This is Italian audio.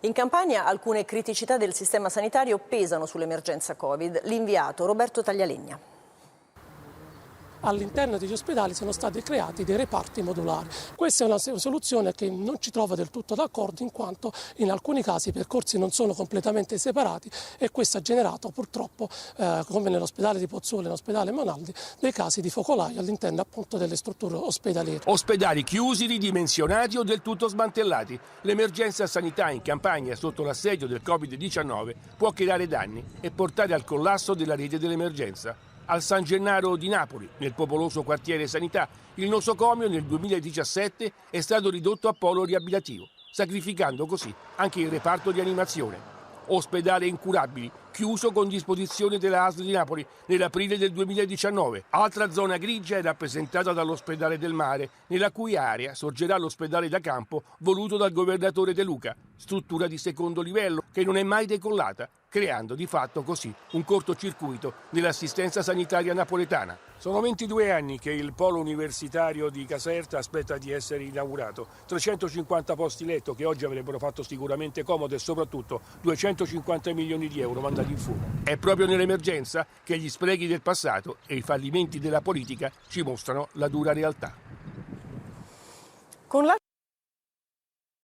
In Campania alcune criticità del sistema sanitario pesano sull'emergenza Covid. L'inviato Roberto Taglialegna. All'interno degli ospedali sono stati creati dei reparti modulari. Questa è una soluzione che non ci trova del tutto d'accordo, in quanto in alcuni casi i percorsi non sono completamente separati e questo ha generato purtroppo, come nell'ospedale di Pozzuolo e nell'ospedale Monaldi, dei casi di focolaio all'interno appunto delle strutture ospedaliere. Ospedali chiusi, ridimensionati o del tutto smantellati. L'emergenza sanità in Campania sotto l'assedio del Covid-19 può creare danni e portare al collasso della rete dell'emergenza. Al San Gennaro di Napoli, nel popoloso quartiere Sanità, il nosocomio nel 2017 è stato ridotto a polo riabilitativo, sacrificando così anche il reparto di animazione. Ospedale Incurabili, chiuso con disposizione della ASL di Napoli nell'aprile del 2019. Altra zona grigia è rappresentata dall'ospedale del Mare, nella cui area sorgerà l'ospedale da campo voluto dal governatore De Luca, struttura di secondo livello che non è mai decollata, creando di fatto così un cortocircuito nell'assistenza sanitaria napoletana. Sono 22 anni che il polo universitario di Caserta aspetta di essere inaugurato. 350 posti letto che oggi avrebbero fatto sicuramente comodo e soprattutto 250 milioni di euro mandati in fumo. È proprio nell'emergenza che gli sprechi del passato e i fallimenti della politica ci mostrano la dura realtà. Con la